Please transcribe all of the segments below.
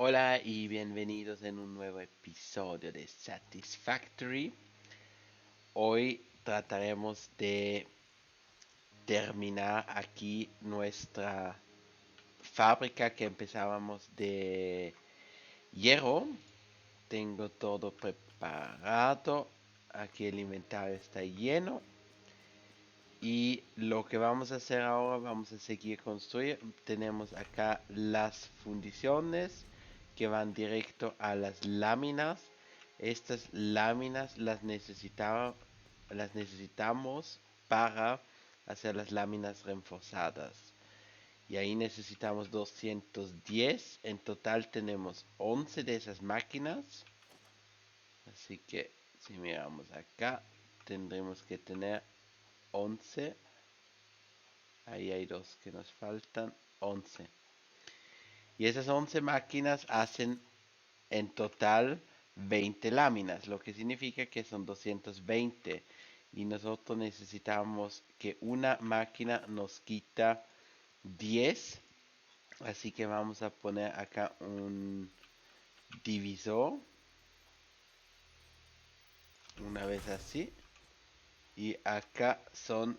Hola y bienvenidos en un nuevo episodio de Satisfactory. Hoy trataremos de terminar aquí nuestra fábrica que empezábamos de hierro. Tengo todo preparado. Aquí el inventario está lleno. Y lo que vamos a hacer ahora, vamos a seguir construyendo. Tenemos acá las fundiciones que van directo a las láminas. Estas láminas las necesitamos para hacer las láminas reforzadas. Y ahí necesitamos 210. En total tenemos 11 de esas máquinas. Así que si miramos acá, tendremos que tener 11. Ahí hay dos que nos faltan. 11. Y esas 11 máquinas hacen en total 20 láminas, lo que significa que son 220. Y nosotros necesitamos que una máquina nos quita 10. Así que vamos a poner acá un divisor. Una vez así. Y acá son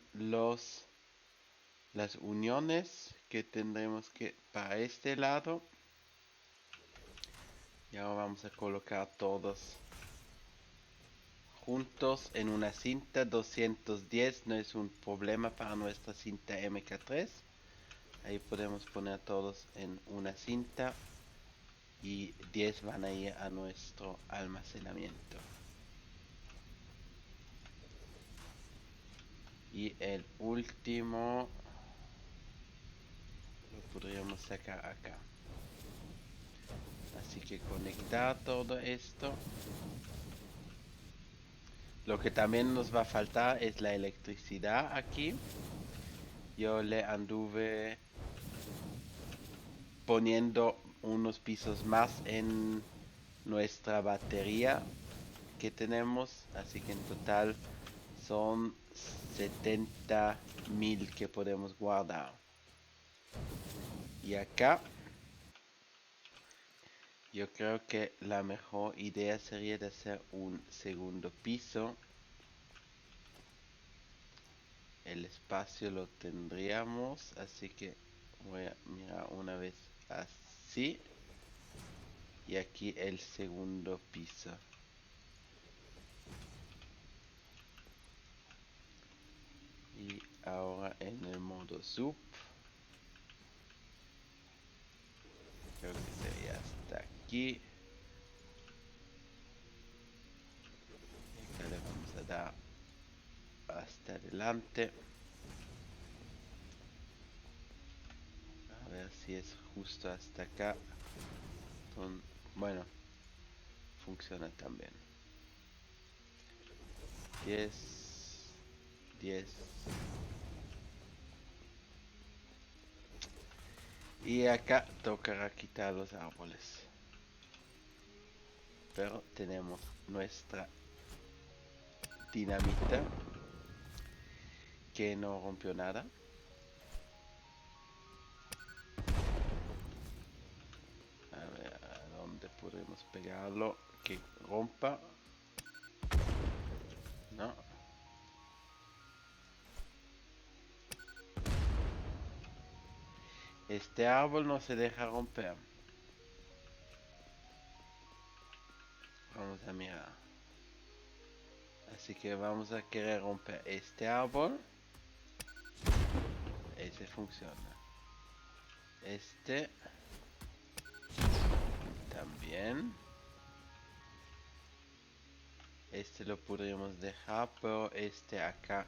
las uniones que tendremos que para este lado. Y ahora vamos a colocar todos juntos en una cinta. 210 no es un problema para nuestra cinta MK3. Ahí podemos poner todos en una cinta y 10 van a ir a nuestro almacenamiento. Y el último lo podríamos sacar acá. Así que conectar todo esto. Lo que también nos va a faltar es la electricidad aquí. Yo le anduve poniendo unos pisos más en nuestra batería que tenemos. Así que en total son 70.000 que podemos guardar. Y acá yo creo que la mejor idea sería de hacer un segundo piso. El espacio lo tendríamos, así que voy a mirar una vez así. Y aquí el segundo piso. Y ahora en el modo sub. Creo que sería hasta aquí. Y acá le vamos a dar hasta adelante. A ver si es justo hasta acá. Bueno, funciona también. 10, 10. Y acá tocará quitar los árboles. Pero tenemos nuestra dinamita que no rompió nada. A ver, ¿a dónde podemos pegarlo? Que rompa. No. Este árbol no se deja romper. Vamos a mirar. Así que vamos a querer romper este árbol. Ese funciona. Este también. Este lo podríamos dejar, pero este acá.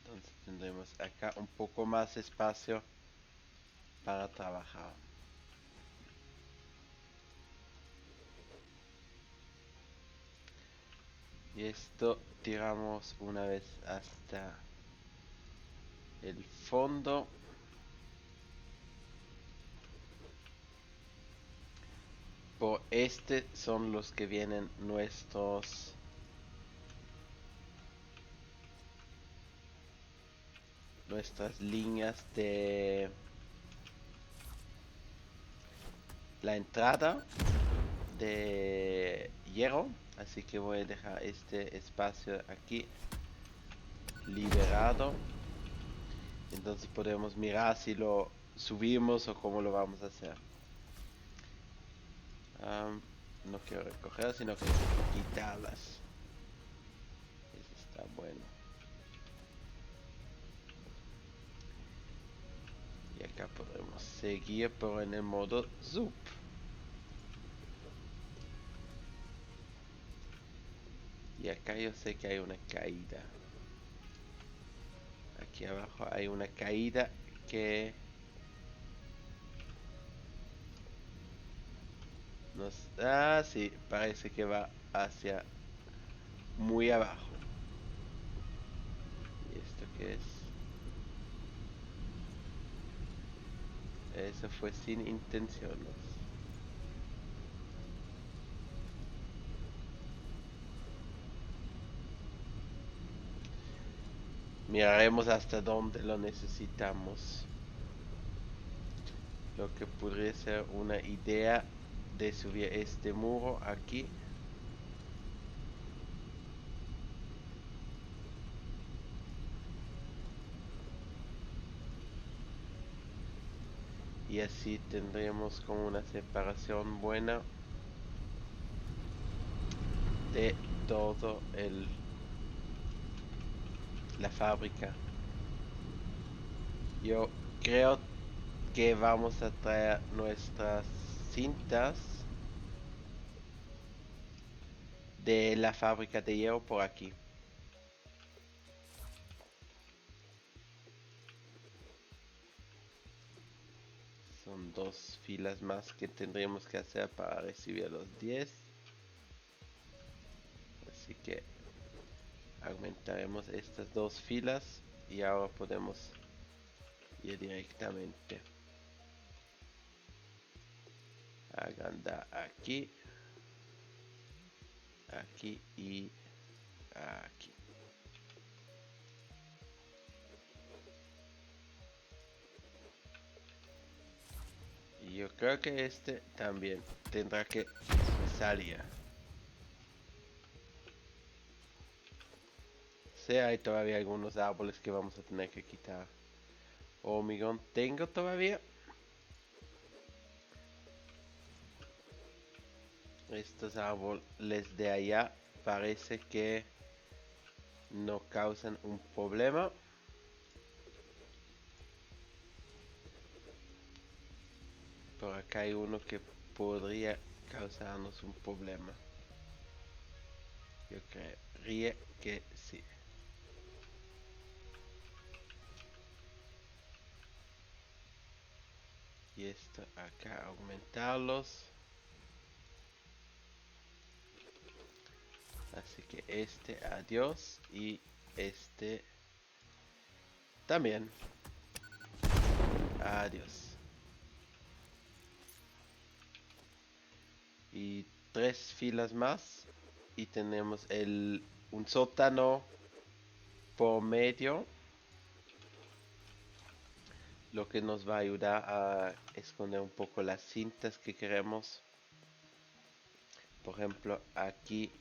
Entonces tendremos acá un poco más espacio para trabajar. Y esto tiramos una vez hasta el fondo. Por este son los que vienen nuestras líneas de la entrada de hierro, así que voy a dejar este espacio aquí liberado. Entonces podemos mirar si lo subimos o cómo lo vamos a hacer. No quiero recoger, sino que quitarlas. Eso está bueno. Y acá podremos seguir, pero en el modo zoom. Y acá yo sé que hay una caída. Aquí abajo hay una caída que nos... Ah, sí, parece que va hacia muy abajo. ¿Y esto qué es? Eso fue sin intenciones. Miraremos hasta dónde lo necesitamos. Lo que podría ser una idea de subir este muro aquí. Y así tendremos como una separación buena de todo la fábrica. Yo creo que vamos a traer nuestras cintas de la fábrica de hierro por aquí. Son 2 filas más que tendríamos que hacer para recibir los 10. Así que aumentaremos estas 2 filas y ahora podemos ir directamente. Agrandar aquí, aquí y aquí. Y yo creo que este también tendrá que salir. Sí, hay todavía algunos árboles que vamos a tener que quitar. Hormigón tengo todavía. Estos árboles de allá parece que no causan un problema. Por acá hay uno que podría causarnos un problema. Yo creería que sí. Y esto acá aumentarlos. Así que este adiós y este también adiós. Y 3 filas más y tenemos un sótano por medio, lo que nos va a ayudar a esconder un poco las cintas que queremos. Por ejemplo, aquí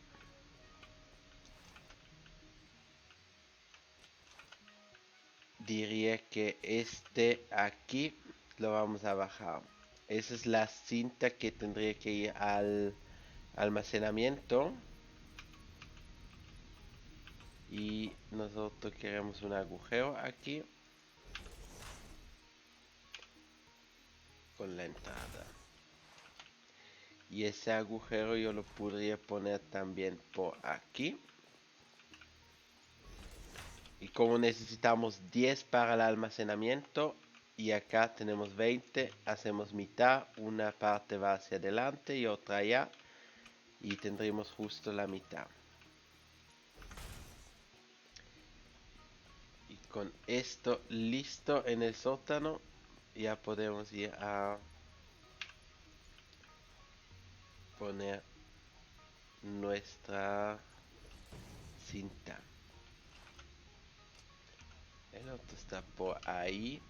diría que este aquí lo vamos a bajar. Esa es la cinta que tendría que ir al almacenamiento. Y nosotros queremos un agujero aquí con la entrada. Y ese agujero yo lo podría poner también por aquí. Y como necesitamos 10 para el almacenamiento y acá tenemos 20, hacemos mitad, una parte va hacia adelante y otra allá y tendremos justo la mitad. Y con esto listo en el sótano ya podemos ir a poner nuestra cinta. El otro está por ahí.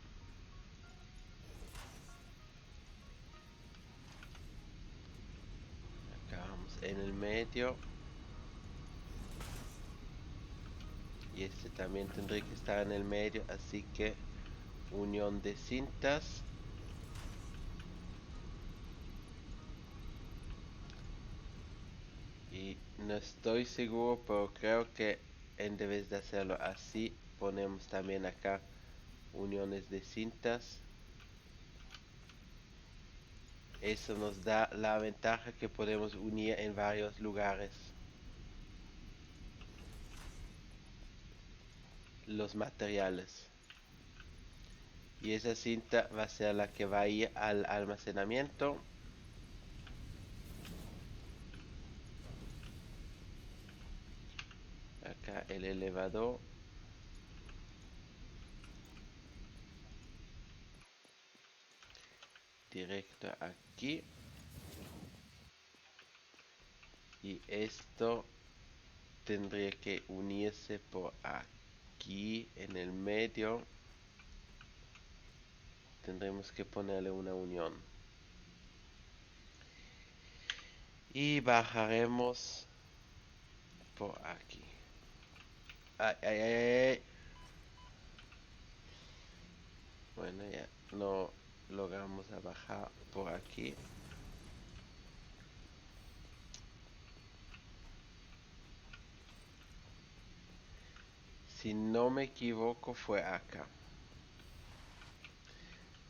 Acá vamos en el medio. Y este también tendría que estar en el medio, así que unión de cintas. Y no estoy seguro, pero creo que en vez de hacerlo así, ponemos también acá uniones de cintas. Eso nos da la ventaja que podemos unir en varios lugares los materiales. Y esa cinta va a ser la que va a ir al almacenamiento. Acá el elevador. Directo aquí. Y esto tendría que unirse por aquí en el medio. Tendremos que ponerle una unión. Y bajaremos por aquí. Ay, ay, ay, ay. Bueno, ya no logramos a bajar por aquí. Si no me equivoco fue acá.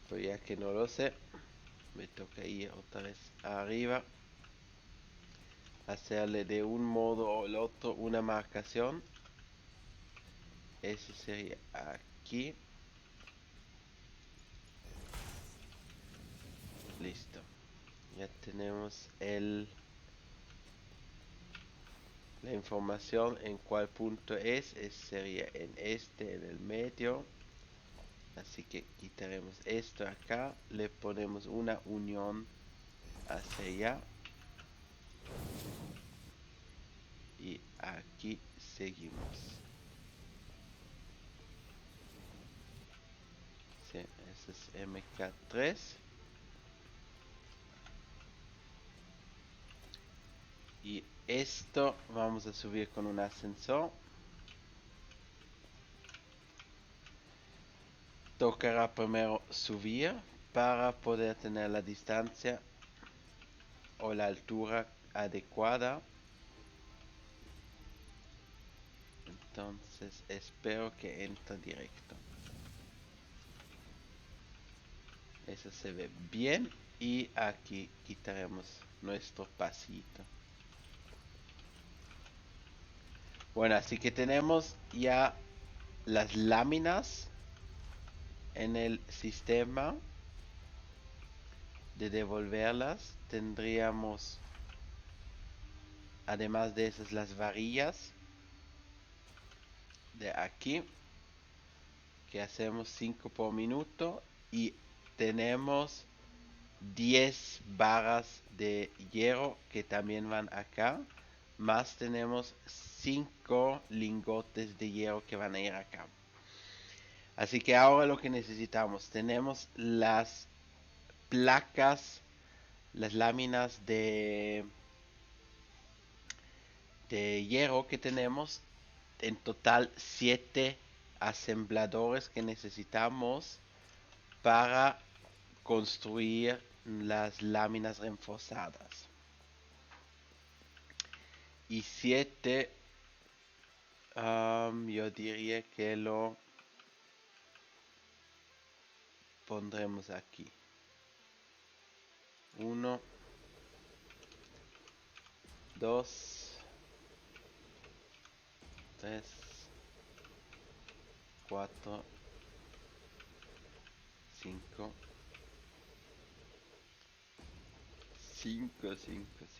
Pero ya que no lo sé, me toca ir otra vez arriba. Hacerle de un modo o el otro una marcación. Ese sería aquí. Listo. Ya tenemos la información en cuál punto es. Sería en este, en el medio. Así que quitaremos esto acá. Le ponemos una unión hacia allá. Y aquí seguimos. Sí, ese es MK3. Y esto vamos a subir con un ascensor. Tocará primero subir para poder tener la distancia o la altura adecuada. Entonces espero que entre directo. Eso se ve bien. Y aquí quitaremos nuestro pasito. Bueno, así que tenemos ya las láminas en el sistema. De devolverlas tendríamos, además de esas, las varillas de aquí, que hacemos 5 por minuto, y tenemos 10 barras de hierro que también van acá, más tenemos 5 lingotes de hierro que van a ir acá. Así que ahora lo que necesitamos, tenemos las placas, las láminas de hierro que tenemos, en total 7 asembladores que necesitamos para construir las láminas reforzadas. Y 7, yo diría que lo pondremos aquí. 1, 2, 3, 4, 5, 5,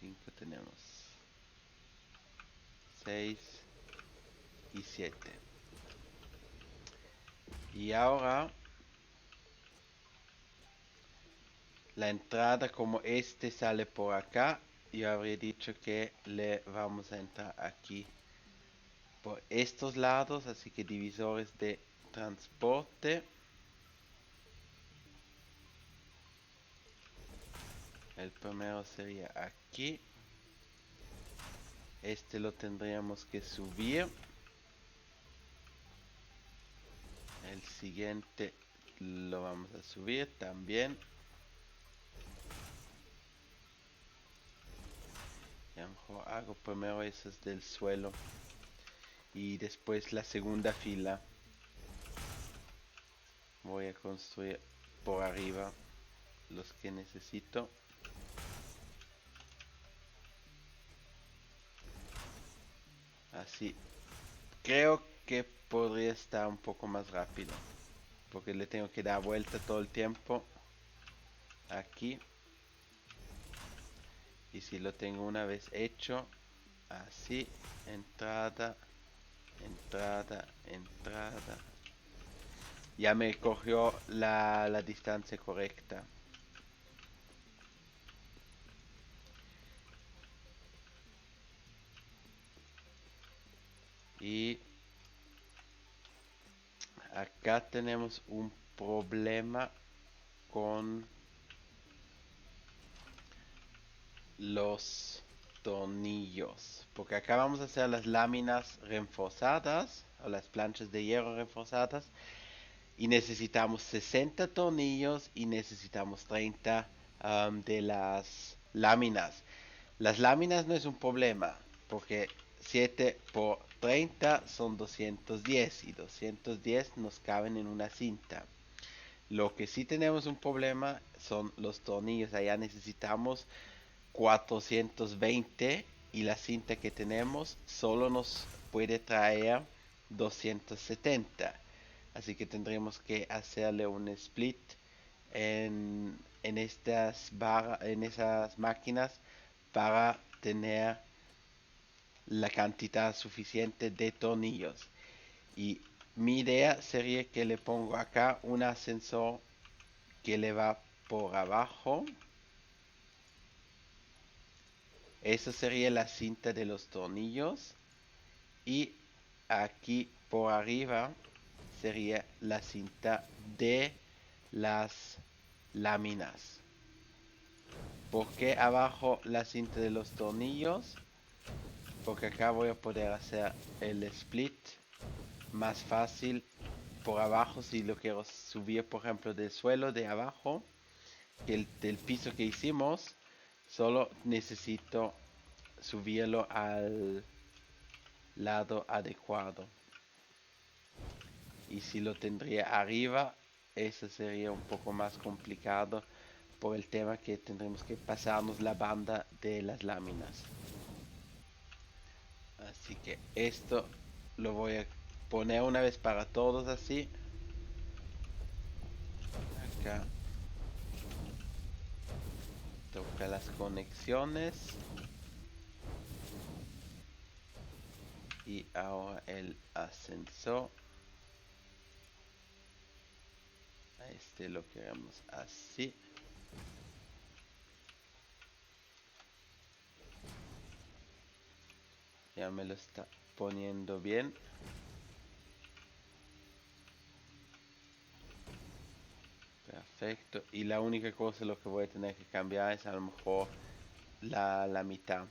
5 tenemos. 6 y 7. Y ahora la entrada, como este sale por acá, yo habría dicho que le vamos a entrar aquí por estos lados, así que divisores de transporte. El primero sería aquí. Este lo tendríamos que subir. El siguiente lo vamos a subir también. Y a lo mejor hago primero esos del suelo. Y después la segunda fila. Voy a construir por arriba los que necesito. Así. Creo que podría estar un poco más rápido. Porque le tengo que dar vuelta todo el tiempo. Aquí. Y si lo tengo una vez hecho. Así. Entrada. Entrada. Entrada. Ya me cogió la distancia correcta. Y acá tenemos un problema con los tornillos. Porque acá vamos a hacer las láminas reforzadas o las planchas de hierro reforzadas. Y necesitamos 60 tornillos y necesitamos 30 de las láminas. Las láminas no es un problema, porque 7 por 30 son 210 y 210 nos caben en una cinta. Lo que sí tenemos un problema son los tornillos. Allá necesitamos 420 y la cinta que tenemos solo nos puede traer 270. Así que tendremos que hacerle un split en en esas máquinas para tener la cantidad suficiente de tornillos. Y mi idea sería que le pongo acá un ascensor que le va por abajo. Esa sería la cinta de los tornillos. Y aquí por arriba sería la cinta de las láminas. ¿Por qué abajo la cinta de los tornillos? Porque acá voy a poder hacer el split más fácil por abajo si lo quiero subir, por ejemplo, del suelo de abajo, del piso que hicimos. Solo necesito subirlo al lado adecuado. Y si lo tendría arriba, eso sería un poco más complicado por el tema que tendremos que pasarnos la banda de las láminas. Así que esto lo voy a poner una vez para todos así. Acá toca las conexiones. Y ahora el ascensor. Este lo queremos así. Ya me lo está poniendo bien. Perfecto. Y la única cosa lo que voy a tener que cambiar es a lo mejor la mitad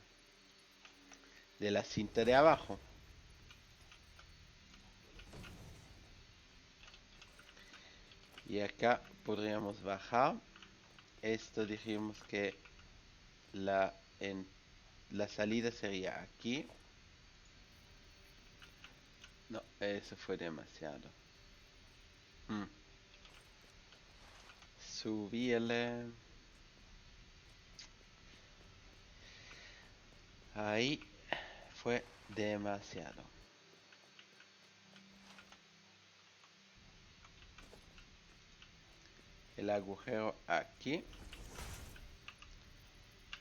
de la cinta de abajo. Y acá podríamos bajar. Esto dijimos que la, la salida sería aquí. No, eso fue demasiado. Subirle. Ahí fue demasiado. El agujero aquí.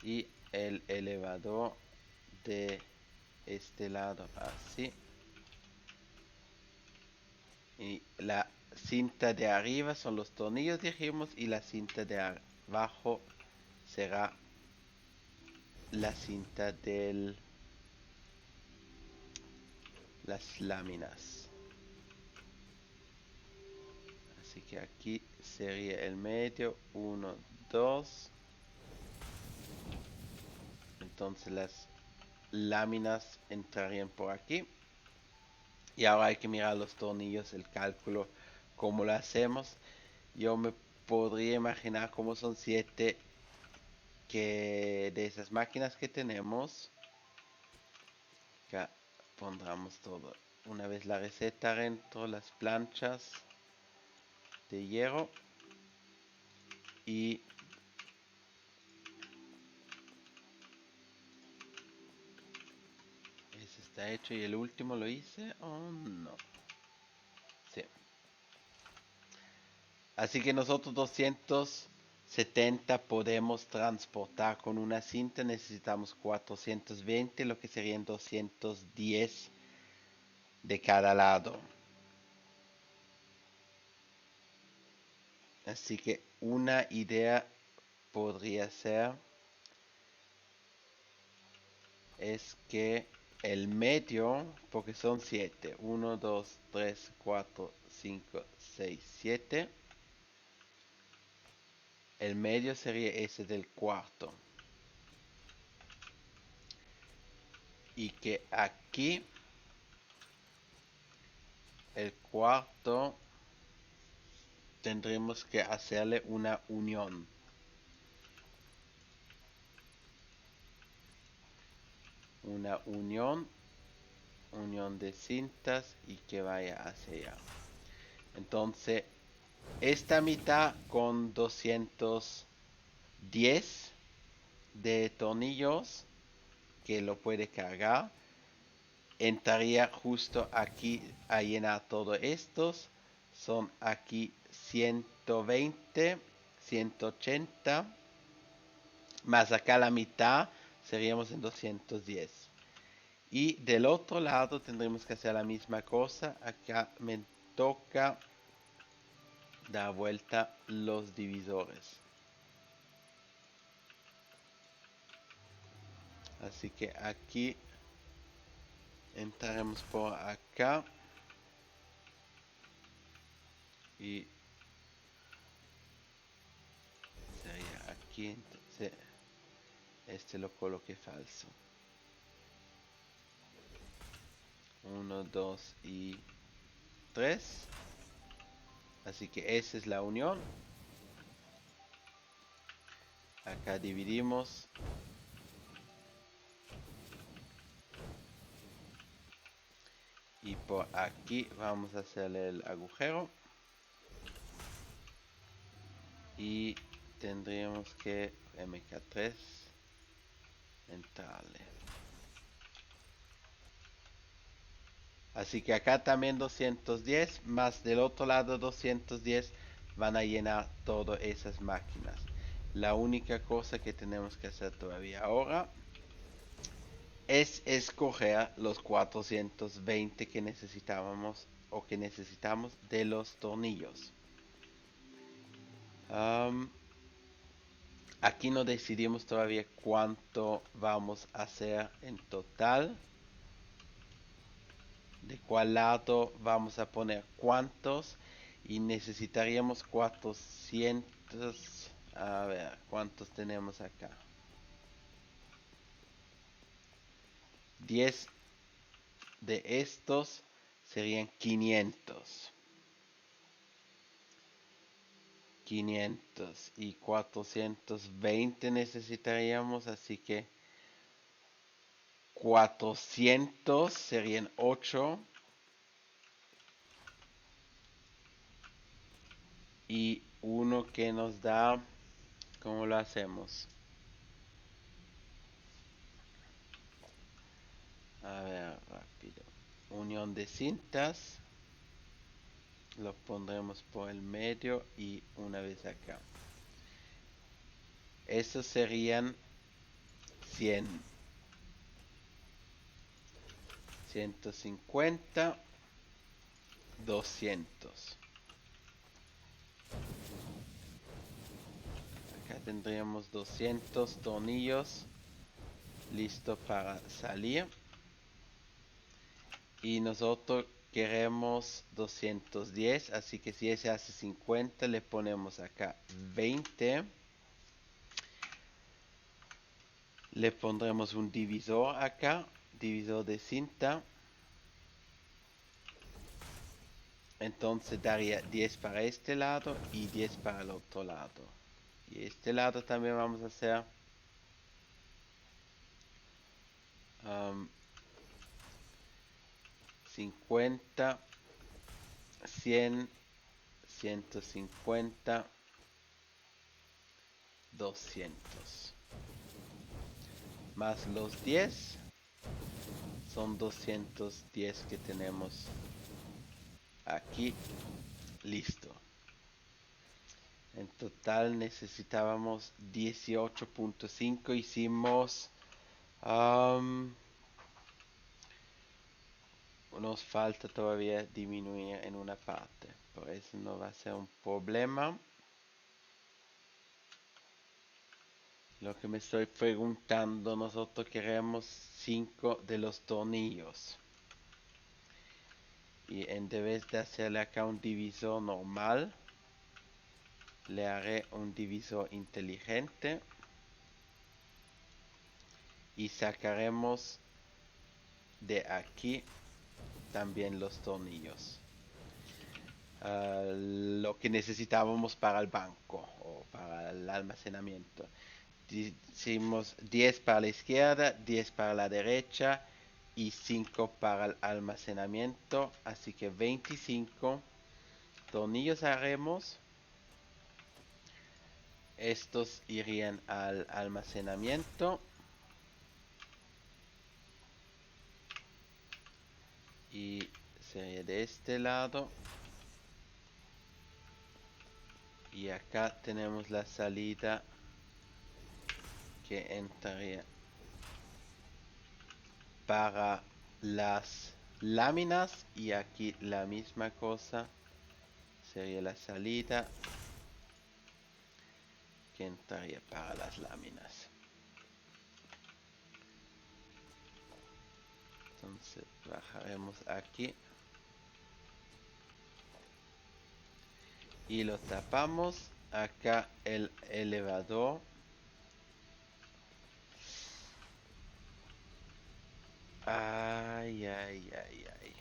Y el elevador de este lado así. Y la cinta de arriba son los tornillos, dijimos, y la cinta de abajo será la cinta de las láminas. que aquí sería el medio, 1, 2. Entonces las láminas entrarían por aquí. Y ahora hay que mirar los tornillos, el cálculo, cómo lo hacemos. Yo me podría imaginar cómo son 7 que de esas máquinas que tenemos. Acá pondremos todo. Una vez la receta dentro, las planchas de hierro. Y ese está hecho. ¿Y el último lo hice o no? Sí. Así que nosotros 270 podemos transportar con una cinta. Necesitamos 420, lo que serían 210 de cada lado. Así que una idea podría ser es que el medio, porque son 7, 1, 2, 3, 4, 5, 6, 7. El medio sería ese del cuarto. Y que aquí el cuarto tendremos que hacerle una unión. Una unión de cintas y que vaya hacia allá. Entonces, esta mitad con 210 de tornillos que lo puede cargar entraría justo aquí a llenar todo estos. Son aquí 120, 180, más acá la mitad seríamos en 210. Y del otro lado tendremos que hacer la misma cosa. Acá me toca dar vuelta los divisores. Así que aquí entraremos por acá. Y sería aquí. Entonces este lo coloqué falso. 1, 2 y 3. Así que esa es la unión. Acá dividimos. Y por aquí vamos a hacerle el agujero. Y tendríamos que MK3 entrarle. Así que acá también 210, más del otro lado 210 van a llenar todas esas máquinas. La única cosa que tenemos que hacer todavía ahora es escoger los 420 que necesitábamos o que necesitamos de los tornillos. Aquí no decidimos todavía cuánto vamos a hacer en total. De cuál lado vamos a poner cuántos. Y necesitaríamos 400. A ver, ¿cuántos tenemos acá? 10 de estos serían 500. 500 y 420 necesitaríamos, así que 400 serían 8 y uno que nos da, ¿cómo lo hacemos? A ver, rápido. Unión de cintas. Lo pondremos por el medio y una vez acá. Esos serían 100. 150. 200. Acá tendríamos 200 tornillos listo para salir. Y nosotros queremos 210, así que si ese hace 50, le ponemos acá 20. Le pondremos un divisor acá, divisor de cinta. Entonces daría 10 para este lado y 10 para el otro lado. Y este lado también vamos a hacer 50, 100, 150, 200. Más los 10 son 210 que tenemos aquí. Listo. En total necesitábamos 18.5. Hicimos... nos falta todavía disminuir en una parte. Por eso no va a ser un problema. Lo que me estoy preguntando, nosotros queremos 5 de los tornillos. Y en vez de hacerle acá un divisor normal, le haré un divisor inteligente. Y sacaremos de aquí también los tornillos. Lo que necesitábamos para el banco o para el almacenamiento. Hicimos 10 para la izquierda, 10 para la derecha y 5 para el almacenamiento. Así que 25 tornillos haremos. Estos irían al almacenamiento. Y sería de este lado. Y acá tenemos la salida que entraría para las láminas. Y aquí la misma cosa. Sería la salida que entraría para las láminas. Entonces bajaremos aquí. Y lo tapamos. Acá el elevador. Ay, ay, ay, ay.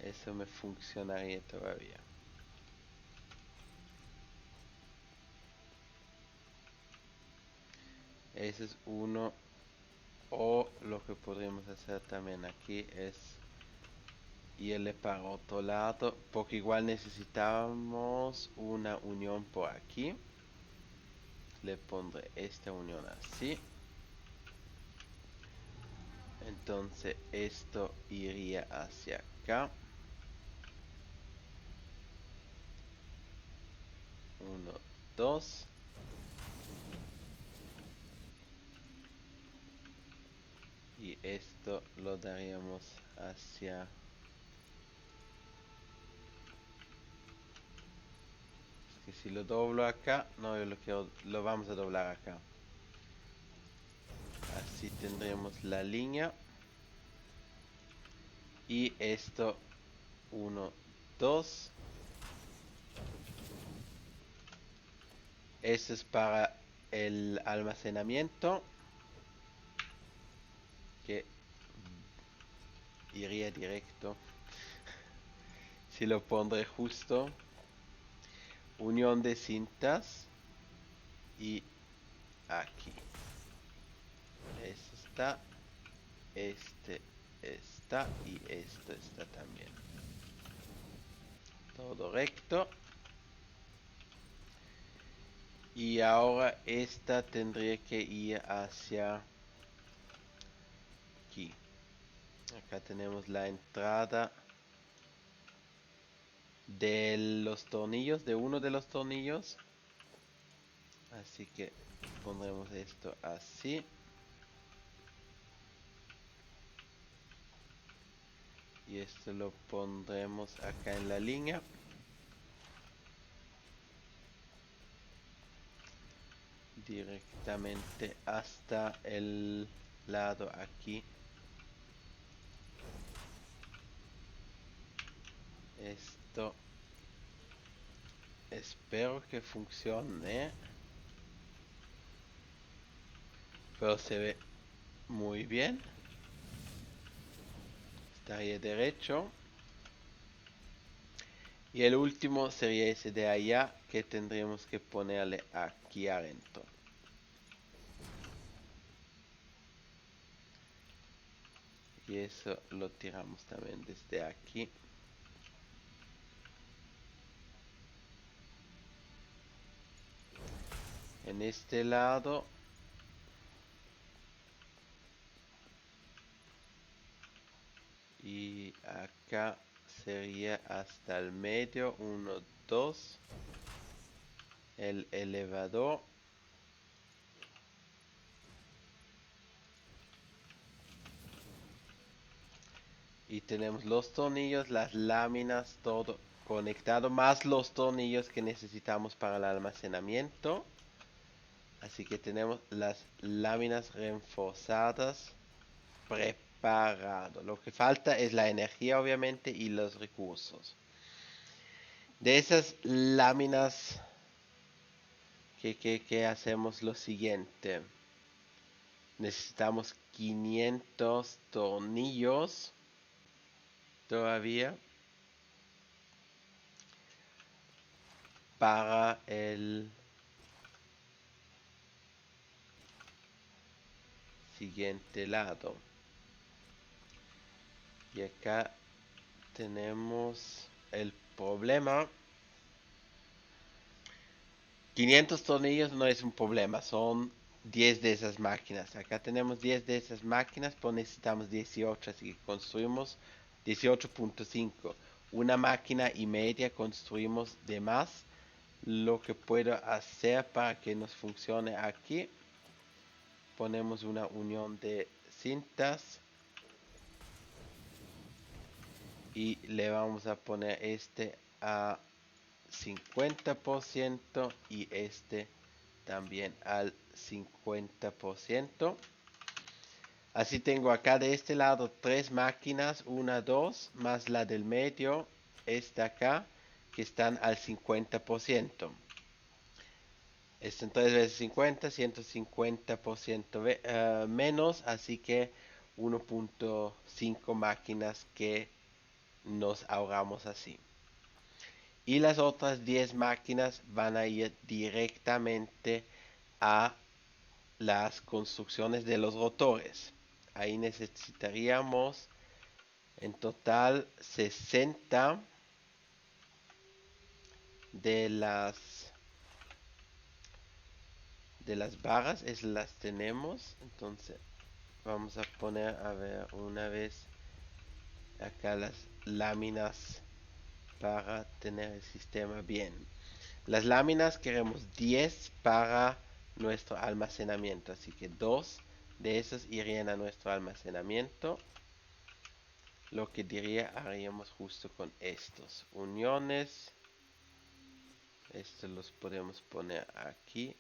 Eso me funcionaría todavía. Ese es uno. O lo que podríamos hacer también aquí es irle para otro lado. Porque igual necesitamos una unión por aquí. Le pondré esta unión así. Entonces esto iría hacia acá. 1, 2. Y esto lo daríamos hacia... Es que si lo doblo acá, no, yo lo quiero, lo vamos a doblar acá. Así tendremos la línea. Y esto 1, 2. Eso es para el almacenamiento, que iría directo. Si lo pondré justo. Unión de cintas. Y aquí. Eso está. Este está. Y esto está también. Todo recto. Y ahora esta tendría que ir hacia aquí. Acá tenemos la entrada de los tornillos, de uno de los tornillos. Así que pondremos esto así. Y esto lo pondremos acá en la línea. Directamente hasta lado aquí. Esto espero que funcione, pero se ve muy bien. Está ahí derecho. Y el último sería ese de allá, que tendríamos que ponerle aquí adentro. Y eso lo tiramos también desde aquí. En este lado. Y acá sería hasta el medio, 1, 2. El elevador. Y tenemos los tornillos, las láminas, todo conectado, más los tornillos que necesitamos para el almacenamiento. Así que tenemos las láminas reforzadas preparado. Lo que falta es la energía, obviamente, y los recursos. De esas láminas, que hacemos lo siguiente. Necesitamos 500 tornillos todavía para el siguiente lado. Y acá tenemos el problema. 500 tornillos no es un problema, son 10 de esas máquinas. Acá tenemos 10 de esas máquinas, pero necesitamos 18, así que construimos 18.5. Una máquina y media construimos de más. Lo que puedo hacer para que nos funcione aquí, ponemos una unión de cintas y le vamos a poner este a 50% y este también al 50%. Así tengo acá de este lado 3 máquinas, 1, 2, más la del medio, esta acá, que están al 50%. Esto en 3 veces 50, 150% menos, así que 1.5 máquinas que nos ahorramos así. Y las otras 10 máquinas van a ir directamente a las construcciones de los rotores. Ahí necesitaríamos en total 60 de las barras, es las tenemos. Entonces vamos a poner, a ver, una vez acá las láminas para tener el sistema bien. Las láminas queremos 10 para nuestro almacenamiento, así que 2 de esos irían a nuestro almacenamiento. Lo que haríamos justo con estos uniones. Estos los podemos poner aquí.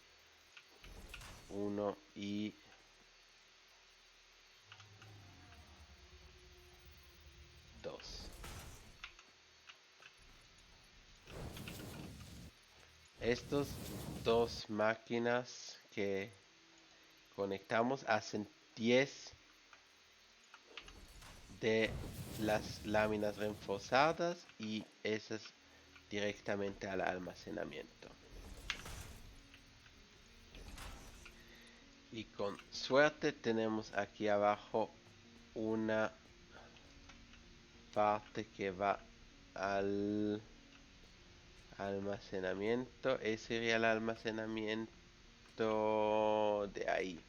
1 y 2. Estos dos máquinas que conectamos hacen 10 de las láminas reforzadas y esas directamente al almacenamiento. Y con suerte tenemos aquí abajo una parte que va al almacenamiento. Ese sería el almacenamiento de ahí.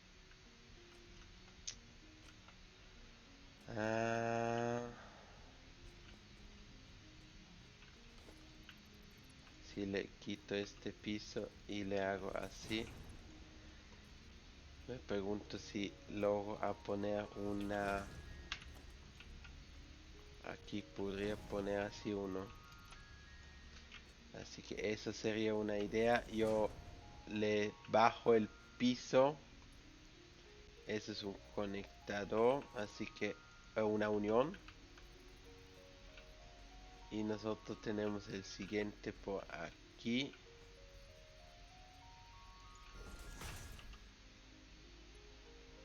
Si le quito este piso y le hago así, me pregunto si logro a poner una. Aquí podría poner así uno. Así que eso sería una idea. Yo le bajo el piso Ese es un conectador, así que una unión. Y nosotros tenemos el siguiente por aquí.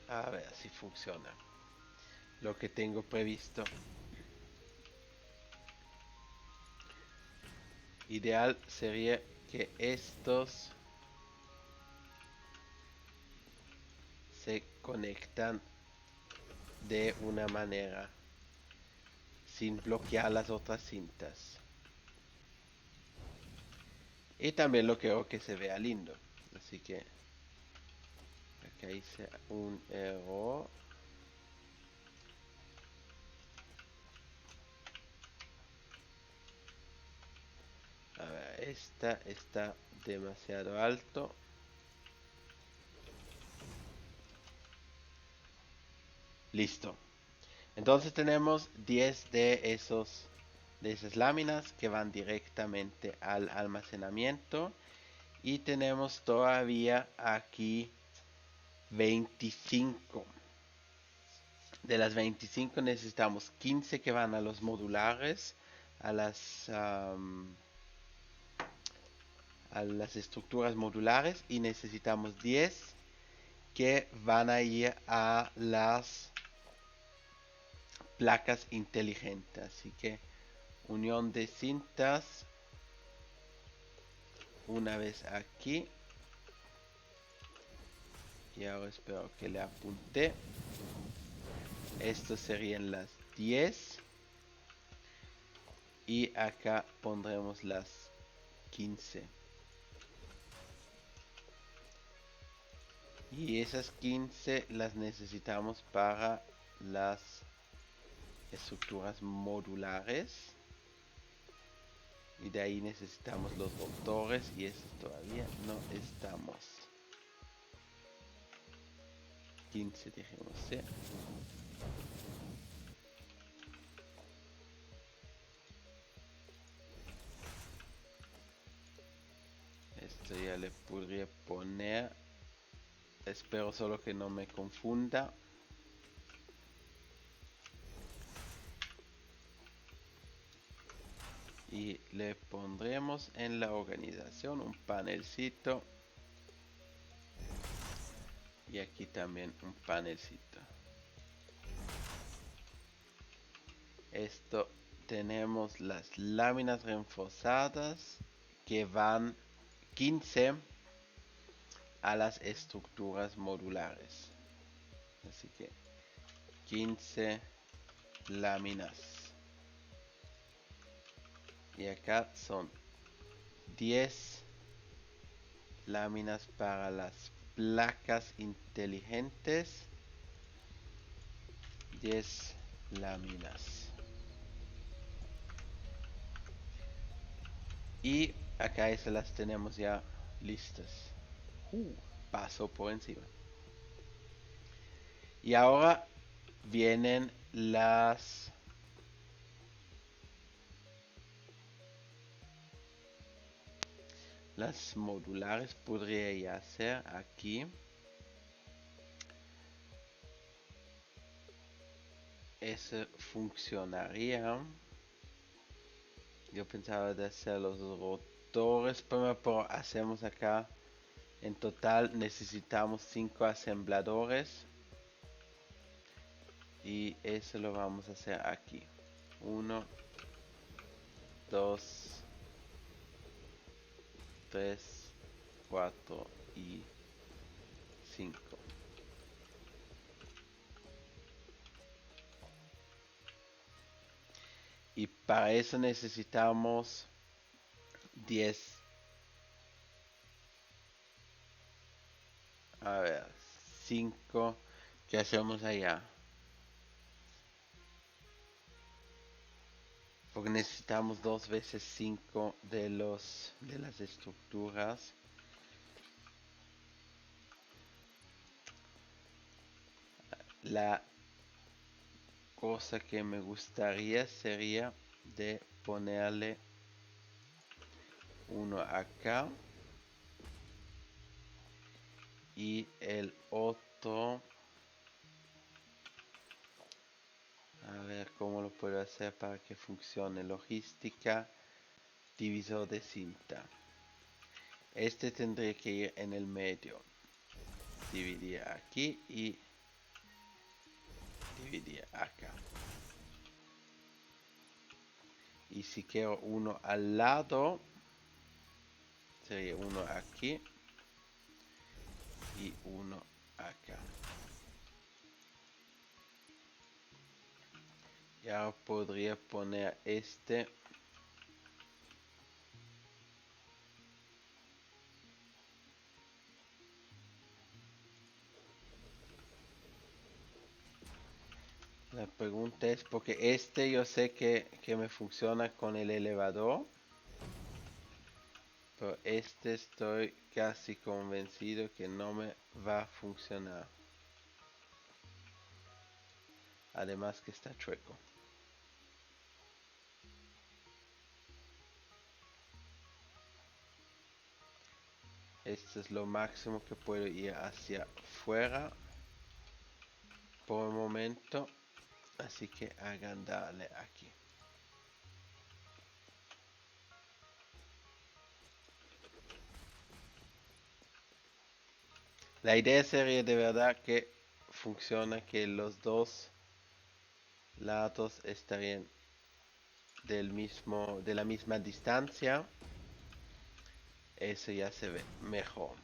A ver si funciona lo que tengo previsto. Ideal sería que estos se conectan de una manera sin bloquear las otras cintas. Y también lo quiero que se vea lindo. Así que acá hice un error. A ver, esta está demasiado alto. Listo. Entonces tenemos 10 de esas láminas que van directamente al almacenamiento. Y tenemos todavía aquí 25. De las 25 necesitamos 15 que van a los modulares, a las estructuras modulares, y necesitamos 10 que van a ir a las placas inteligentes. Así que unión de cintas una vez aquí. Y ahora espero que le apunte. Estos serían las 10. Y acá pondremos las 15. Y esas 15 las necesitamos para las estructuras modulares. Y de ahí necesitamos los rotores, y esos todavía no estamos. 15 dijimos, ¿sí? Esto ya le podría poner. Espero solo que no me confunda. Y le pondremos en la organización un panelcito. Y aquí también un panelcito. Esto tenemos las láminas reforzadas que van 15 a las estructuras modulares. Así que 15 láminas. Y acá son 10 láminas para las placas inteligentes. 10 láminas. Y acá esas las tenemos ya listas. Paso por encima. Y ahora vienen las modulares. Podría ya ser aquí. Eso funcionaría. Yo pensaba de hacer los rotores, pero hacemos acá. En total necesitamos 5 asembladores. Y eso lo vamos a hacer aquí. 1, 2, 3, 4 y 5. Y para eso necesitamos 10. A ver, 5. ¿Qué hacemos allá? Porque necesitamos 2 veces 5 de las estructuras. La cosa que me gustaría sería de ponerle uno acá y el otro A ver cómo lo puedo hacer para que funcione. Logística, divisor de cinta. Este tendría que ir en el medio. Dividir aquí y dividir acá. Y si quiero uno al lado, sería uno aquí y uno acá. Y ahora podría poner este. La pregunta es porque este yo sé que me funciona con el elevador. Pero este estoy casi convencido que no me va a funcionar. Además que está chueco. Esto es lo máximo que puedo ir hacia afuera por el momento. Así que hagan darle aquí. La idea sería de verdad que funciona que los dos lados estarían de la misma distancia. Eso ya se ve mejor.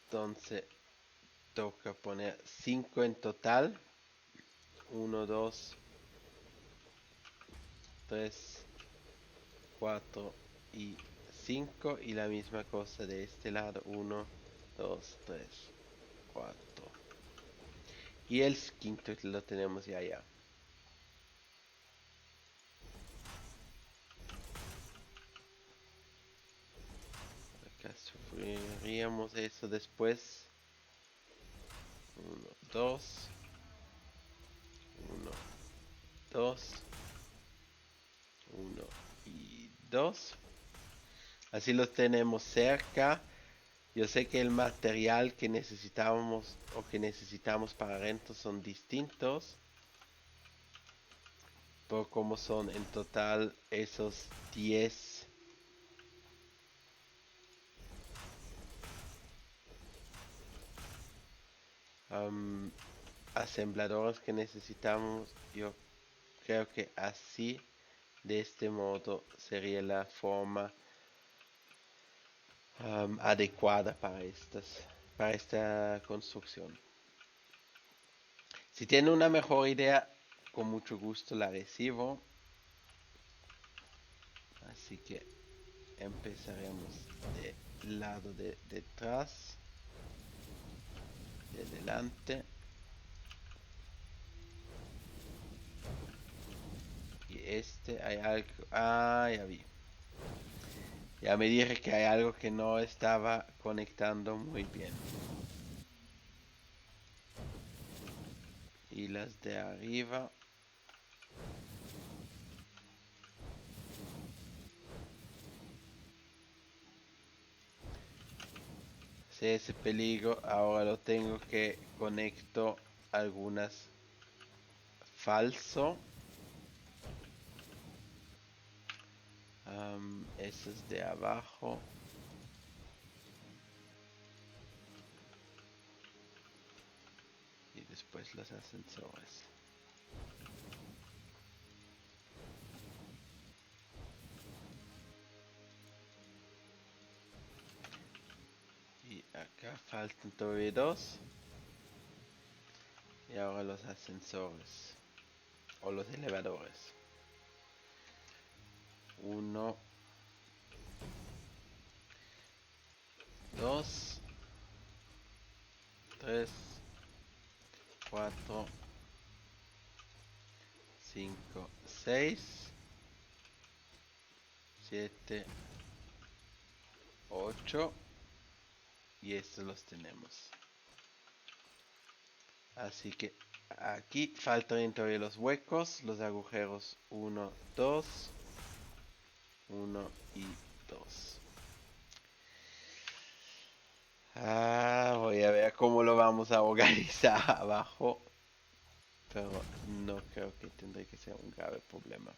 Entonces toca poner 5 en total. 1, 2, 3, 4 y 5. Y la misma cosa de este lado. 1, 2, 3, 4. Y el quinto lo tenemos ya allá. Acá sufriríamos eso después. 1, 2, 1, 2, 1 y 2. Así los tenemos cerca. Yo sé que el material que necesitábamos o que necesitamos para rentos son distintos. Por como son en total esos 10 asembladores que necesitamos, yo creo que así, de este modo, sería la forma adecuada para esta construcción. Si tiene una mejor idea, con mucho gusto la recibo. Así que empezaremos del lado de detrás, de delante. Y este hay algo. Ah, ya vi. Ya me dije que hay algo que no estaba conectando muy bien. Y las de arriba. Si ese peligro, ahora lo tengo que conecto algunas falso. Esas de abajo. Y después los ascensores. Y acá faltan todavía dos. Y ahora los ascensores. O los elevadores. 1, 2, 3, 4, 5, 6, 7, 8. Y estos los tenemos. Así que aquí faltan todavía los huecos, los agujeros 1, 2, 1 y 2. Voy a ver cómo lo vamos a organizar abajo. pero no creo que tendría que ser un grave problema.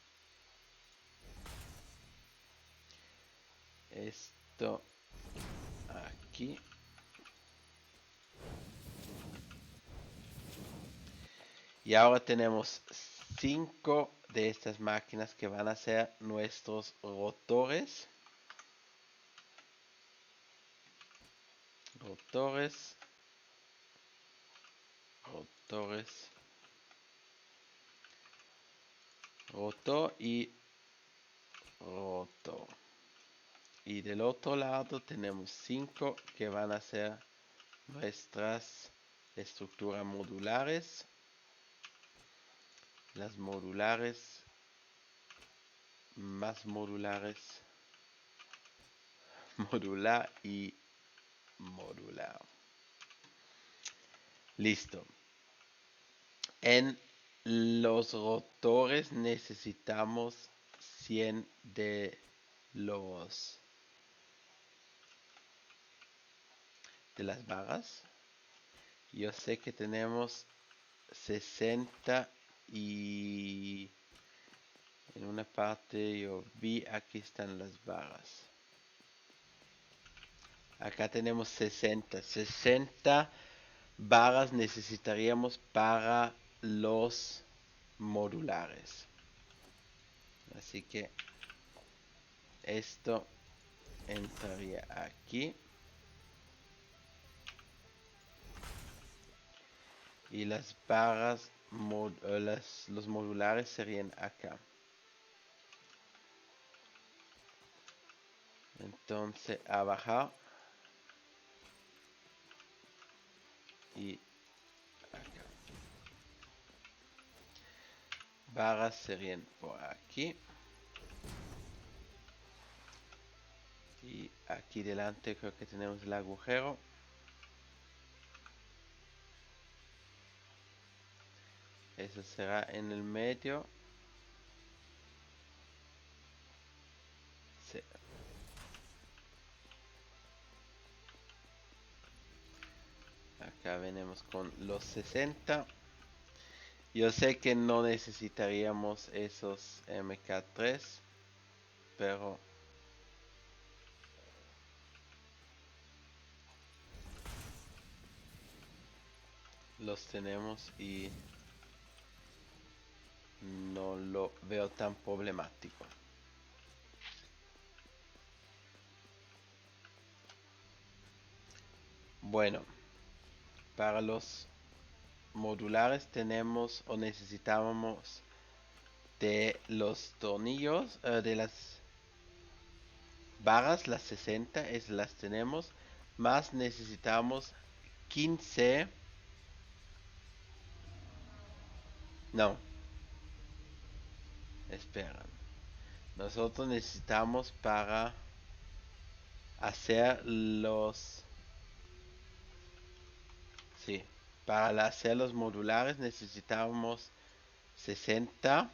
Esto aquí. Y ahora tenemos 5 de estas máquinas que van a ser nuestros rotores. Rotores. Rotor y rotor. Y del otro lado tenemos 5 que van a ser nuestras estructuras modulares. Las modulares, más modulares, modular y modular. Listo. En los rotores necesitamos 100 de las barras. Yo sé que tenemos 60 y en una parte yo vi, aquí están las barras. Acá tenemos 60 barras necesitaríamos para los modulares. Así que esto entraría aquí. Y las barras, los modulares serían acá. Entonces a bajar. Y acá. Barras serían por aquí. Y aquí delante creo que tenemos el agujero. Eso será en el medio. Sí. Acá venimos con los 60. Yo sé que no necesitaríamos esos MK3, pero los tenemos y no lo veo tan problemático. Bueno, para los modulares tenemos o necesitábamos de los tornillos, de las barras, las 60, las tenemos, más necesitamos 15, no, esperan, nosotros necesitamos para hacer los, sí, para hacer los modulares necesitamos 60.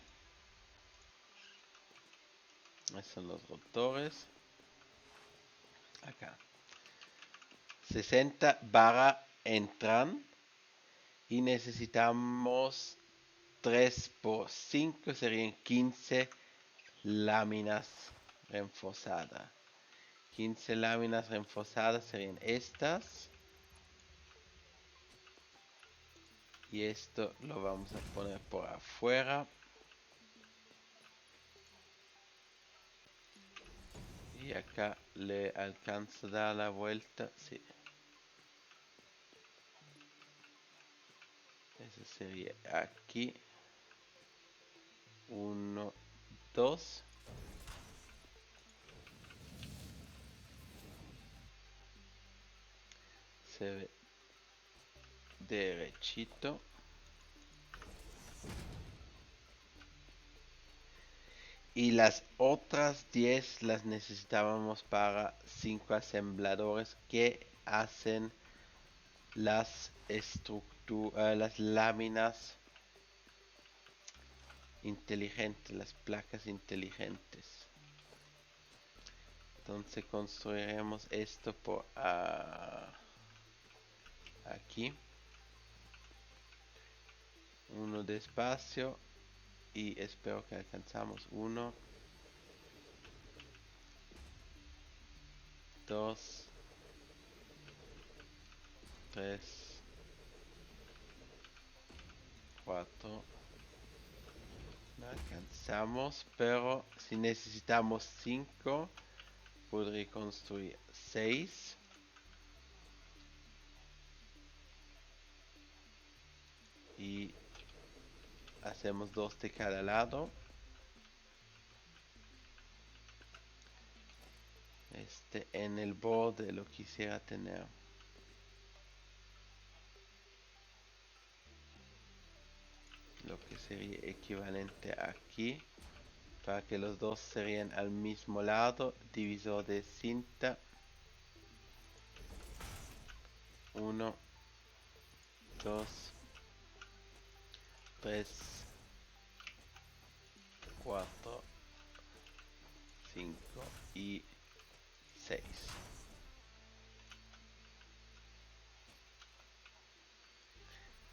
Esos son los rotores. Acá. 60 barra entran. Y necesitamos 3 por 5. Serían 15 láminas reforzadas. 15 láminas reforzadas serían estas. Y esto lo vamos a poner por afuera. Y acá le alcanzo a dar la vuelta. Sí. Eso sería aquí. 1, 2. Se ve derechito. Y las otras 10 las necesitábamos para 5 asembladores que hacen las las láminas inteligentes, las placas inteligentes. Entonces construiremos esto por aquí. Uno despacio y espero que alcanzamos. 1, 2, 3, 4. No alcanzamos, pero si necesitamos 5, podré construir 6. Y hacemos 2 de cada lado. En el borde lo quisiera tener. Lo que sería equivalente aquí. Para que los dos serían al mismo lado. Divisor de cinta. 1, 2, 3, 4, 5 y 6.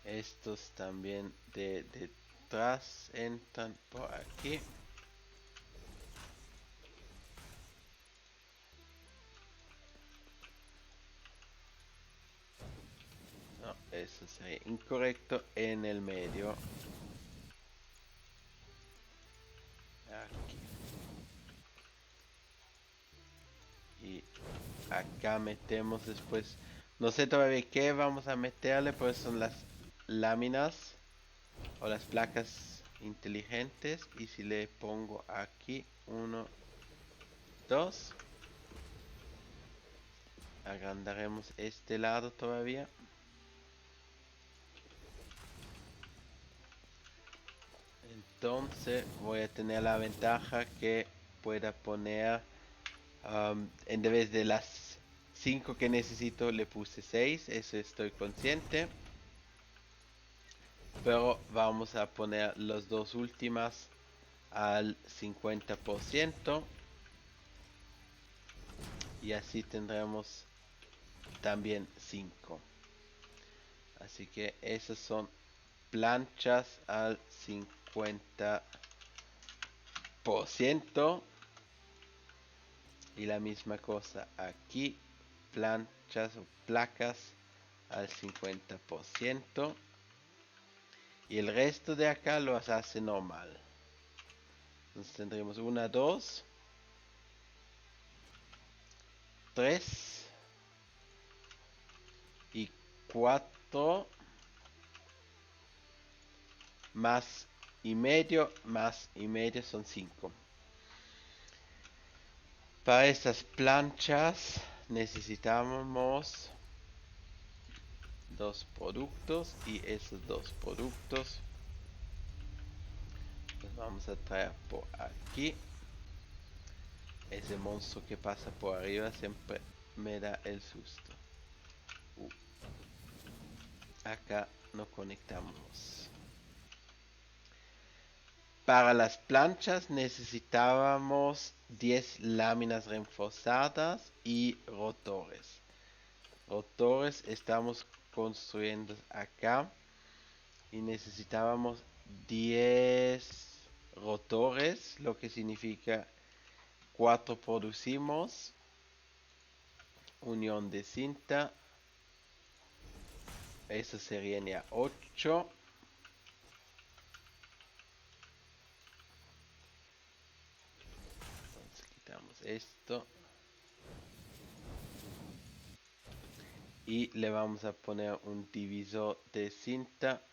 Estos también de detrás entran por aquí. No, eso sería incorrecto en el medio. Aquí. Y acá metemos después. No sé todavía qué vamos a meterle, pues son las láminas o las placas inteligentes. Y si le pongo aquí 1, 2, agrandaremos este lado todavía. Entonces voy a tener la ventaja que pueda poner en vez de las 5 que necesito le puse 6, eso estoy consciente. Pero vamos a poner las dos últimas al 50% y así tendremos también 5. Así que esas son planchas al 50%. Y la misma cosa aquí, planchas o placas al 50%. Y el resto de acá lo hace normal. Entonces tendremos 1, 2, 3 y 4 más y medio son 5. Para estas planchas necesitamos 2 productos y esos 2 productos los vamos a traer por aquí. Ese monstruo que pasa por arriba siempre me da el susto. Acá no conectamos. Para las planchas necesitábamos 10 láminas reforzadas y rotores. Rotores estamos construyendo acá y necesitábamos 10 rotores, lo que significa 4 producimos, unión de cinta, eso serían ya 8. Entonces quitamos esto y le vamos a poner un divisor de cinta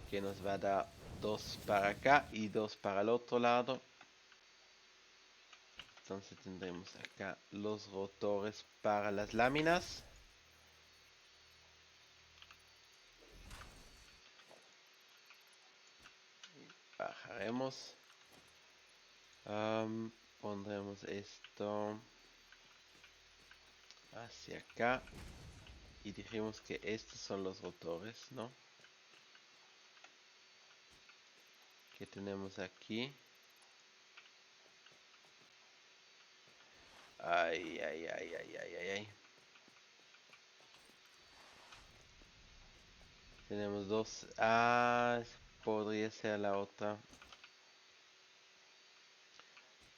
que nos va a dar 2 para acá y 2 para el otro lado. Entonces tendremos acá los rotores para las láminas. Bajaremos. Pondremos esto hacia acá. Y dijimos que estos son los rotores, ¿no? Que tenemos aquí. Ay, ay, ay, ay, ay, ay, ay. Tenemos dos. Podría ser la otra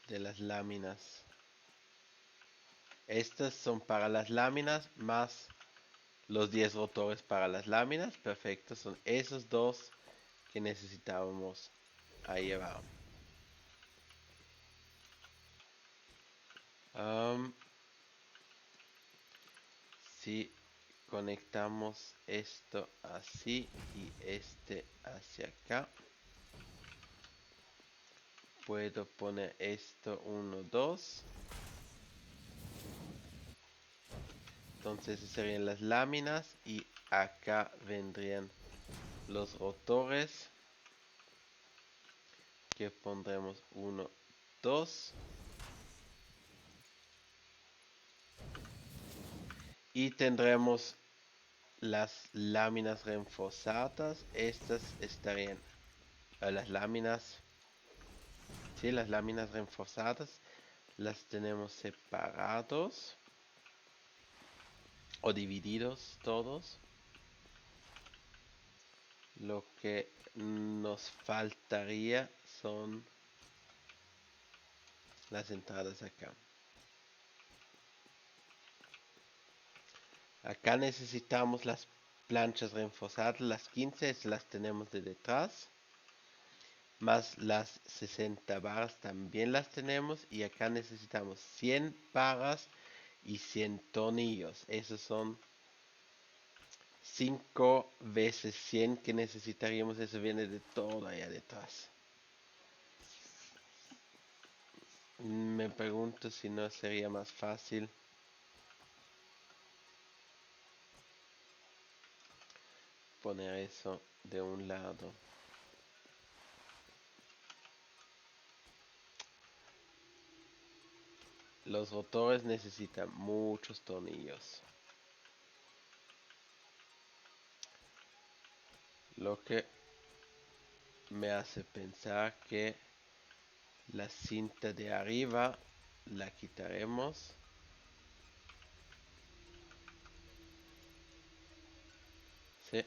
de las láminas. Estas son para las láminas más los 10 rotores para las láminas. Perfecto, son esos dos que necesitábamos ahí abajo. Si conectamos esto así y este hacia acá, puedo poner esto 1, 2. Entonces serían las láminas y acá vendrían los rotores que pondremos 1, 2. Y tendremos las láminas reforzadas. Estas estarían las láminas. Sí, las láminas reforzadas las tenemos separados o divididos todos. Lo que nos faltaría son las entradas acá. Acá necesitamos las planchas reforzadas, las 15 las tenemos de detrás, más las 60 barras también las tenemos, y acá necesitamos 100 barras y 100 tornillos. Esos son 5 veces 100 que necesitaríamos. Eso viene de todo allá detrás. Me pregunto si no sería más fácil poner eso de un lado. Los rotores necesitan muchos tornillos, lo que me hace pensar que la cinta de arriba la quitaremos. Sí.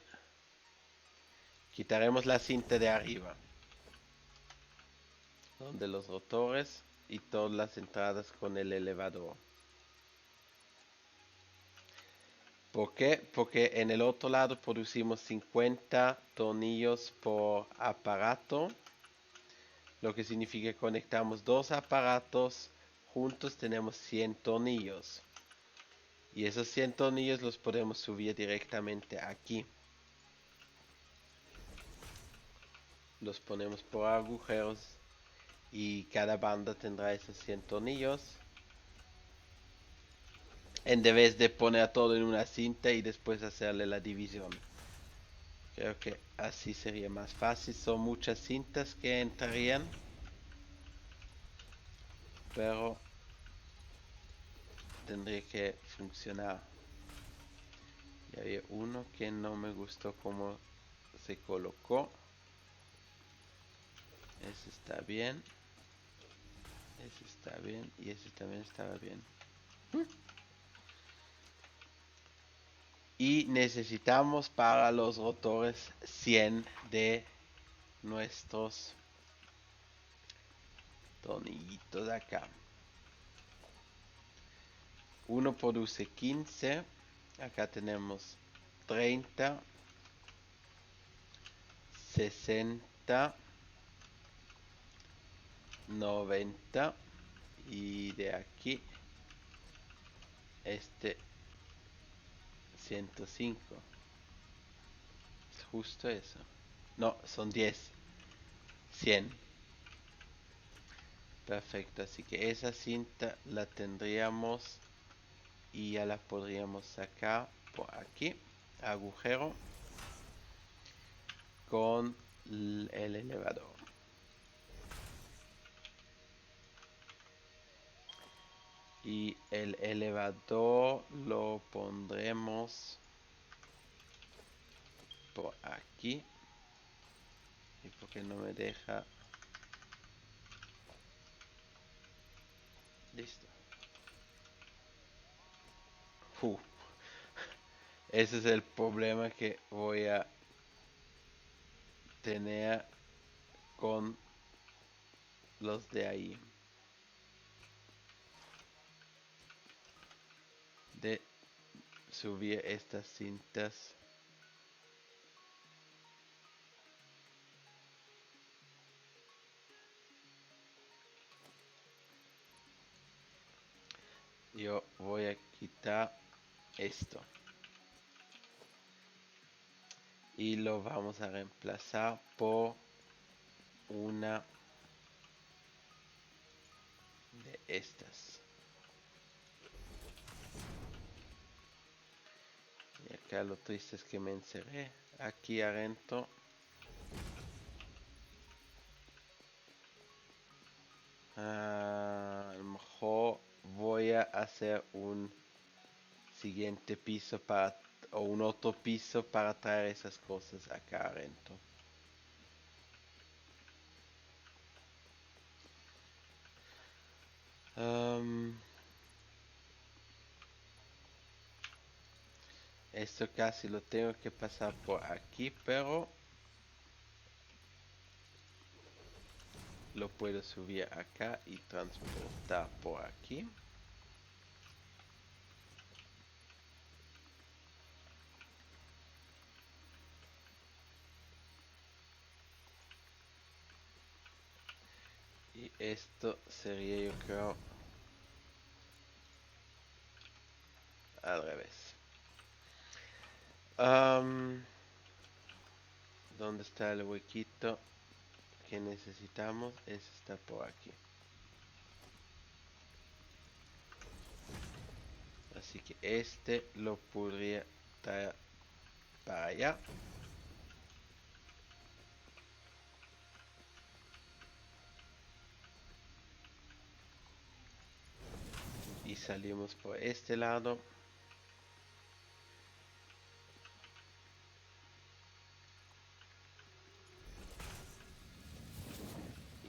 Quitaremos la cinta de arriba, donde los rotores y todas las entradas con el elevador. ¿Por qué? Porque en el otro lado producimos 50 tornillos por aparato, lo que significa que conectamos dos aparatos juntos, tenemos 100 tornillos. Y esos 100 tornillos los podemos subir directamente aquí. Los ponemos por agujeros y cada banda tendrá esos 100 tornillos. En vez de poner todo en una cinta y después hacerle la división. Creo que así sería más fácil. Son muchas cintas que entrarían, pero tendría que funcionar. Y había uno que no me gustó cómo se colocó. Ese está bien. Ese está bien. Y ese también estaba bien. Y necesitamos para los rotores 100 de nuestros tornillitos acá. Uno produce 15. Acá tenemos 30, 60, 90 y de aquí este 105. Es justo eso. No, son 10. 100. Perfecto, así que esa cinta la tendríamos y ya la podríamos sacar por aquí. Agujero con el elevador. Y el elevador lo pondremos por aquí. ¿Y por qué no me deja? Listo. Ese es el problema que voy a tener con los de ahí. De subir estas cintas. Yo voy a quitar esto. Y lo vamos a reemplazar por una de estas. Y acá lo triste es que me encerré aquí adentro. A lo mejor voy a hacer un siguiente piso para, o un otro piso para traer esas cosas acá adentro. Esto casi lo tengo que pasar por aquí, pero lo puedo subir acá y transportar por aquí. Y esto sería, yo creo, al revés. ¿Dónde está el huequito que necesitamos? Ese está por aquí. Así que este lo podría traer para allá. Y salimos por este lado.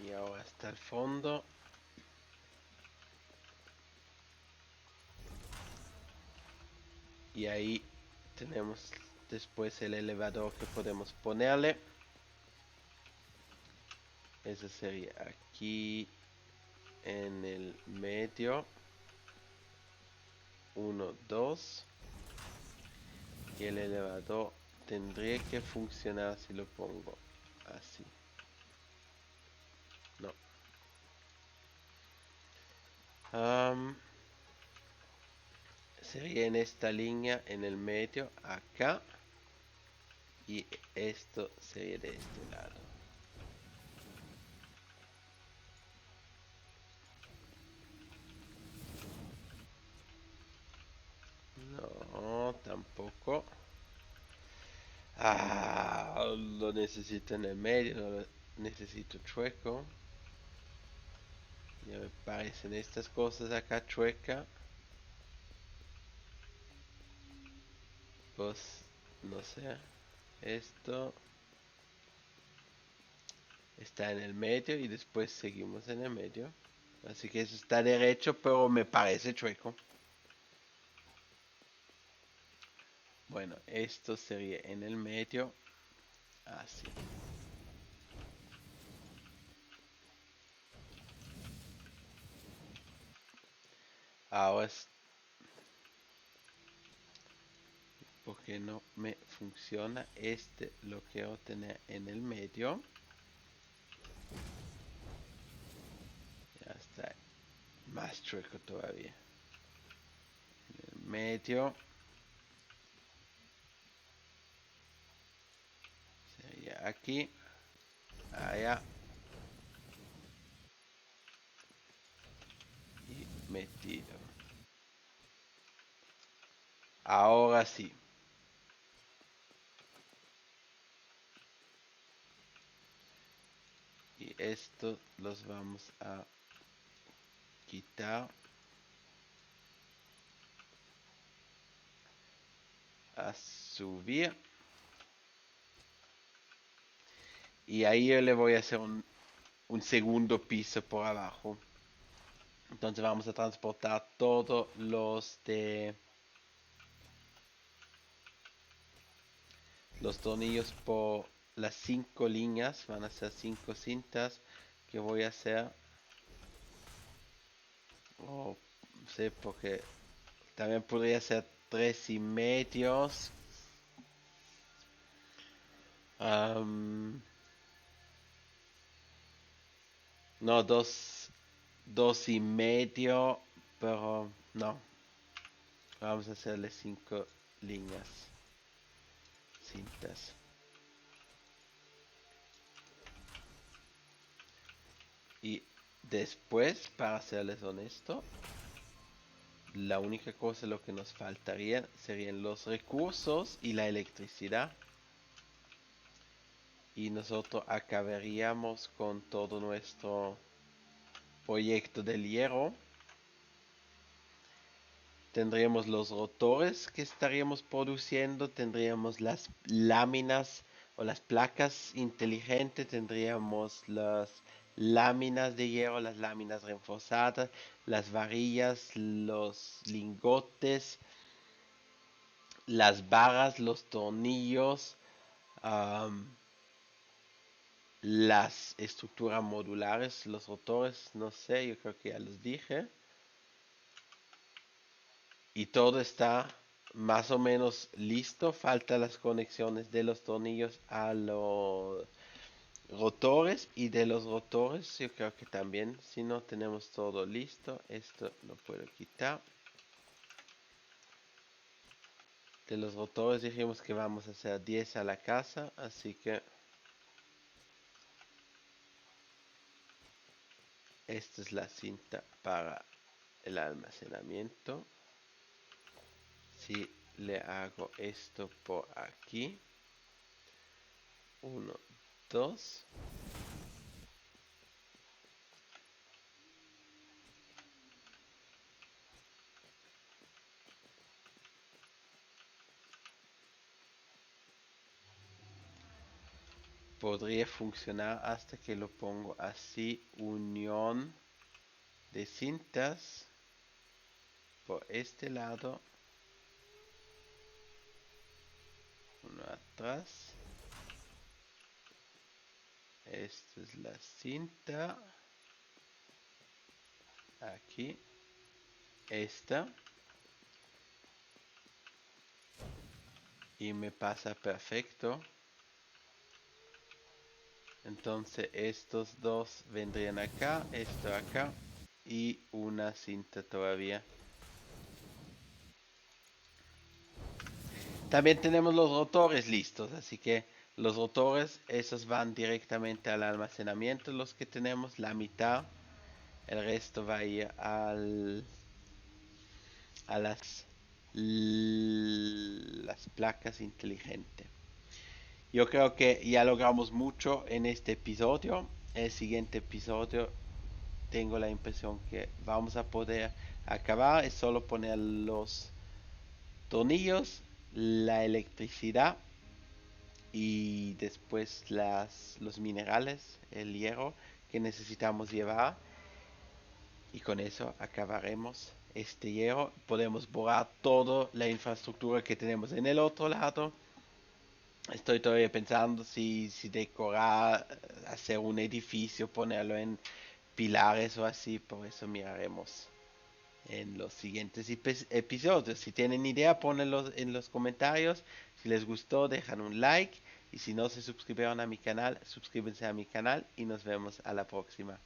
Y ahora hasta el fondo. Y ahí tenemos después el elevador que podemos ponerle. Ese sería aquí en el medio. 1, 2. Y el elevador tendría que funcionar si lo pongo así. No. Sería en esta línea en el medio acá. Y esto sería de este lado. No, tampoco. Lo necesito en el medio, no lo necesito chueco. Ya me parecen estas cosas acá chueca. Pues, no sé. Esto está en el medio y después seguimos en el medio. Así que eso está derecho, pero me parece chueco. Bueno, esto sería en el medio. Así. Ahora es porque no me funciona. Este lo quiero tener en el medio. Ya está más chueco todavía. En el medio. Sería aquí. Allá. Y metido. Ahora sí. Y estos los vamos a quitar. A subir. Y ahí yo le voy a hacer un segundo piso por abajo. Entonces vamos a transportar todos los de los tornillos por las 5 líneas, van a ser 5 cintas que voy a hacer. O sé, porque también podría ser 3,5. Am, no, 2,5, pero no. Vamos a hacerle 5 líneas, cintas. Y después, para serles honesto, la única cosa lo que nos faltaría serían los recursos y la electricidad. Y nosotros acabaríamos con todo nuestro proyecto del hierro. Tendríamos los rotores que estaríamos produciendo, tendríamos las láminas o las placas inteligentes, tendríamos las láminas de hierro, las láminas reforzadas, las varillas, los lingotes, las barras, los tornillos, am, las estructuras modulares, los rotores, no sé, yo creo que ya los dije. Y todo está más o menos listo. Faltan las conexiones de los tornillos a los rotores y de los rotores. Yo creo que también, si no tenemos todo listo, esto lo puedo quitar. De los rotores dijimos que vamos a hacer 10 a la casa, así que esta es la cinta para el almacenamiento. Si le hago esto por aquí, 1, 2. Podría funcionar hasta que lo pongo así, unión de cintas por este lado, uno atrás. Esta es la cinta, aquí, esta, y me pasa perfecto. Entonces estos dos vendrían acá, esto acá y una cinta todavía. También tenemos los rotores listos, así que los rotores, esos van directamente al almacenamiento, los que tenemos, la mitad. El resto va a ir a las placas inteligentes. Yo creo que ya logramos mucho en este episodio. El siguiente episodio tengo la impresión que vamos a poder acabar. Es solo poner los tornillos, la electricidad y después los minerales, el hierro que necesitamos llevar. Y con eso acabaremos este hierro. Podemos borrar toda la infraestructura que tenemos en el otro lado. Estoy todavía pensando si decorar, hacer un edificio, ponerlo en pilares o así. Por eso miraremos en los siguientes episodios. Si tienen idea, ponenlo en los comentarios. Si les gustó, dejan un like. Y si no se suscribieron a mi canal, suscríbanse a mi canal y nos vemos a la próxima.